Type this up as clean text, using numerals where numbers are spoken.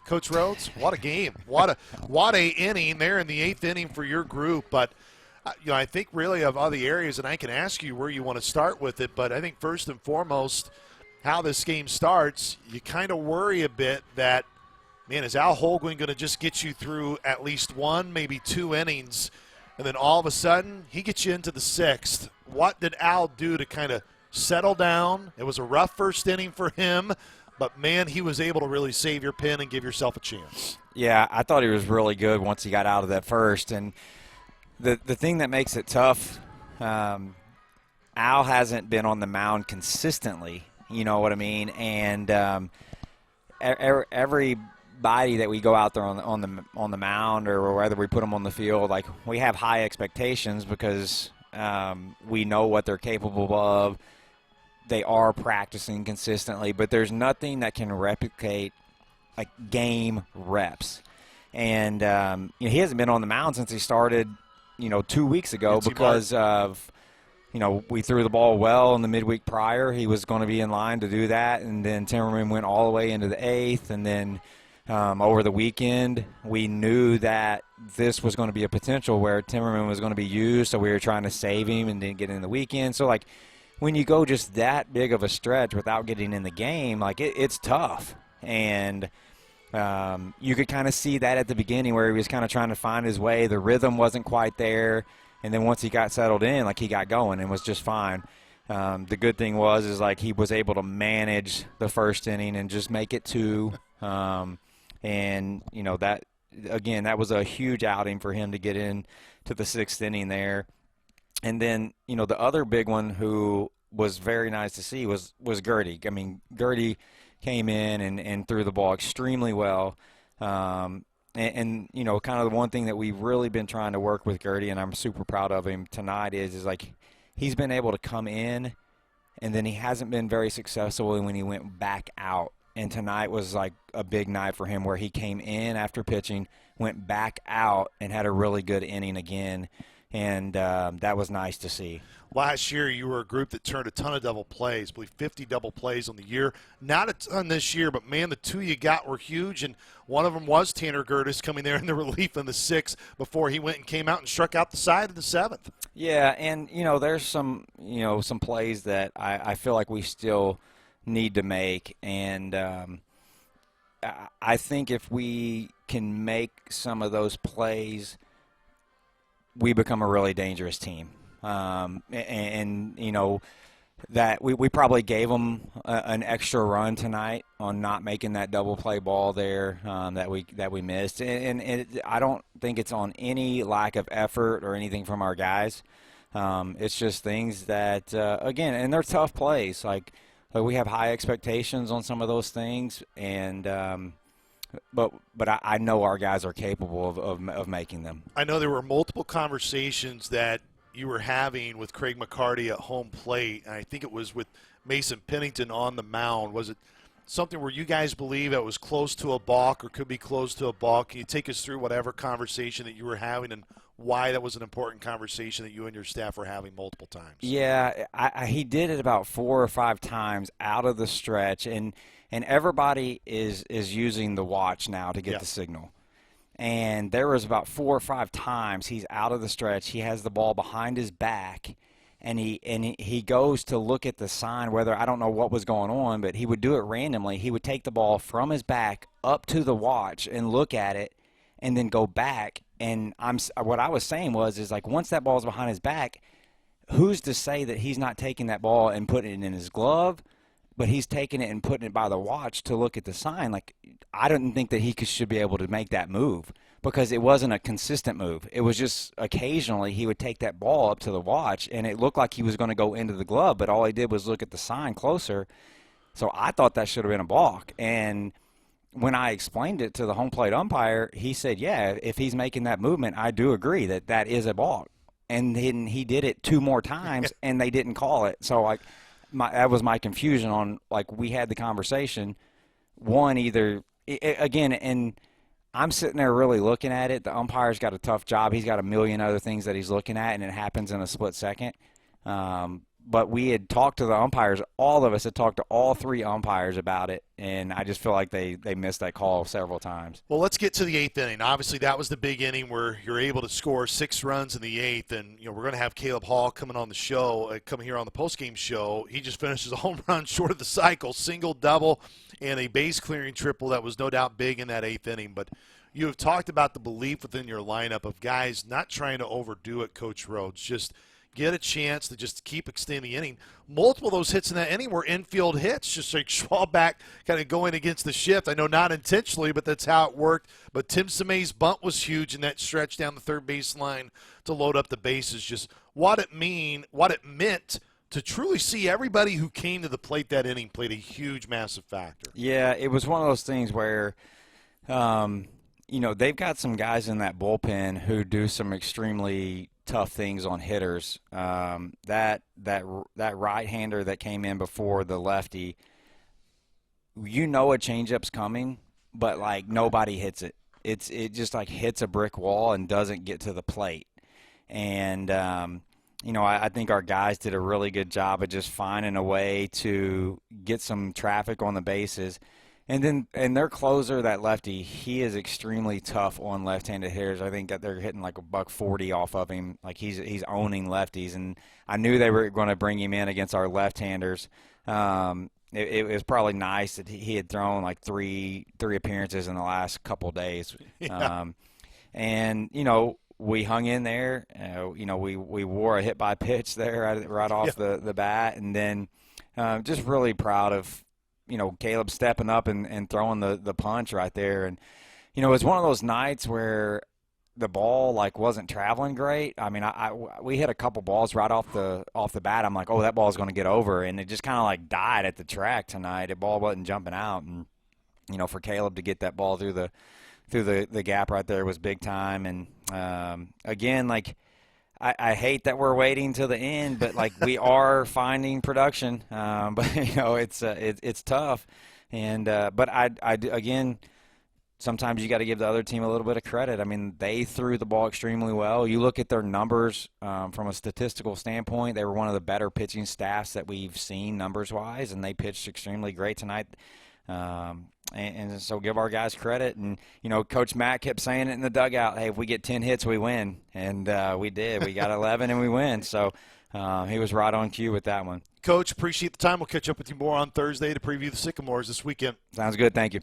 Coach Rhodes, what a game. What a inning there in the 8th inning for your group. But, I think really of all the areas, and I can ask you where you want to start with it, but I think first and foremost, how this game starts, you kind of worry a bit that, man, is Al Holguin going to just get you through at least one, maybe 2 innings, and then all of a sudden he gets you into the 6th. What did Al do to kind of settle down? It was a rough first inning for him, but, man, he was able to really save your pen and give yourself a chance. Yeah, I thought he was really good once he got out of that first. And the thing that makes it tough, Al hasn't been on the mound consistently, you know what I mean? And everybody that we go out there on the mound or whether we put them on the field, like, we have high expectations because we know what they're capable of. They are practicing consistently, but there's nothing that can replicate like game reps. And he hasn't been on the mound since he started, 2 weeks ago because of, we threw the ball well in the midweek prior. He was going to be in line to do that, and then Timmerman went all the way into the 8th, and then over the weekend we knew that this was going to be a potential where Timmerman was going to be used, so we were trying to save him and didn't get in the weekend. So, like, when you go just that big of a stretch without getting in the game, like, it's tough. And you could kind of see that at the beginning where he was kind of trying to find his way. The rhythm wasn't quite there. And then once he got settled in, like, he got going and was just fine. The good thing is like he was able to manage the first inning and just make it 2. And, that, again, that was a huge outing for him to get in to the 6th inning there. And then, the other big one who was very nice to see was Gertie. I mean, Gertie came in and threw the ball extremely well. And kind of the one thing that we've really been trying to work with Gertie, and I'm super proud of him tonight, is like he's been able to come in, and then he hasn't been very successful when he went back out. And tonight was like a big night for him where he came in after pitching, went back out, and had a really good inning again. And that was nice to see. Last year, you were a group that turned a ton of double plays, I believe 50 double plays on the year. Not a ton this year, but, man, the 2 you got were huge, and one of them was Tanner Gertis coming there in the relief in the 6th before he went and came out and struck out the side in the 7th. Yeah, and, there's some plays that I feel like we still need to make, and I think if we can make some of those plays, we become a really dangerous team. That we probably gave them an extra run tonight on not making that double play ball there that we missed. And I don't think it's on any lack of effort or anything from our guys. It's just things that, again, and they're tough plays. Like we have high expectations on some of those things, and But I know our guys are capable of making them. I know there were multiple conversations that you were having with Craig McCarty at home plate, and I think it was with Mason Pennington on the mound. Was it something where you guys believe it was close to a balk or could be close to a balk? Can you take us through whatever conversation that you were having and why that was an important conversation that you and your staff were having multiple times? Yeah, he did it about 4 or 5 times out of the stretch, and everybody is using the watch now to get the signal. And there was about 4 or 5 times he's out of the stretch. He has the ball behind his back, and he goes to look at the sign, whether I don't know what was going on, but he would do it randomly. He would take the ball from his back up to the watch and look at it and then go back. And what I was saying is like once that ball is behind his back, who's to say that he's not taking that ball and putting it in his glove, but he's taking it and putting it by the watch to look at the sign? Like, I didn't think that he should be able to make that move because it wasn't a consistent move. It was just occasionally he would take that ball up to the watch, and it looked like he was going to go into the glove, but all he did was look at the sign closer. So I thought that should have been a balk. And when I explained it to the home plate umpire, he said, yeah, if he's making that movement, I do agree that that is a balk. And then he did it 2 more times, and they didn't call it. So that was my confusion on, like, we had the conversation. Again, and I'm sitting there really looking at it. The umpire's got a tough job. He's got a million other things that he's looking at, and it happens in a split second. but we had talked to the umpires. All of us had talked to all 3 umpires about it, and I just feel like they missed that call several times. Well, let's get to the 8th inning. Obviously, that was the big inning where you're able to score 6 runs in the 8th, and we're going to have Caleb Hall coming on the show, coming here on the postgame show. He just finishes a home run short of the cycle, single, double, and a base-clearing triple that was no doubt big in that 8th inning. But you have talked about the belief within your lineup of guys not trying to overdo it, Coach Rhodes, just get a chance to just keep extending the inning. Multiple of those hits in that inning were infield hits, just like Schwalbach kind of going against the shift. I know not intentionally, but that's how it worked. But Tim Semay's bunt was huge in that stretch down the third base line to load up the bases. Just what it meant to truly see everybody who came to the plate that inning played a huge, massive factor. Yeah, it was one of those things where they've got some guys in that bullpen who do some extremely tough things on hitters. That right-hander that came in before the lefty, a changeup's coming, but like nobody hits it. It just like hits a brick wall and doesn't get to the plate. And I think our guys did a really good job of just finding a way to get some traffic on the bases. And their closer, that lefty, he is extremely tough on left-handed hitters. I think that they're hitting like $140 off of him. Like he's owning lefties, and I knew they were going to bring him in against our left-handers. It was probably nice that he had thrown like three appearances in the last couple days. Yeah. We hung in there. We wore a hit by pitch there right off the bat, and then just really proud of Caleb stepping up and throwing the punch right there. And, it was one of those nights where the ball wasn't traveling great. I mean, we hit a couple balls right off the bat. I'm like, oh, that ball's going to get over. And it just kind of died at the track tonight. The ball wasn't jumping out. And, for Caleb to get that ball through the gap right there was big time. And, again, I hate that we're waiting till the end, but we are finding production. But it's tough, and but I again, sometimes you got to give the other team a little bit of credit. I mean, they threw the ball extremely well. You look at their numbers from a statistical standpoint; they were one of the better pitching staffs that we've seen numbers wise, and they pitched extremely great tonight. And so give our guys credit. And, Coach Matt kept saying it in the dugout, hey, if we get 10 hits, we win. And we did. We got 11 and we win. So he was right on cue with that one. Coach, appreciate the time. We'll catch up with you more on Thursday to preview the Sycamores this weekend. Sounds good. Thank you.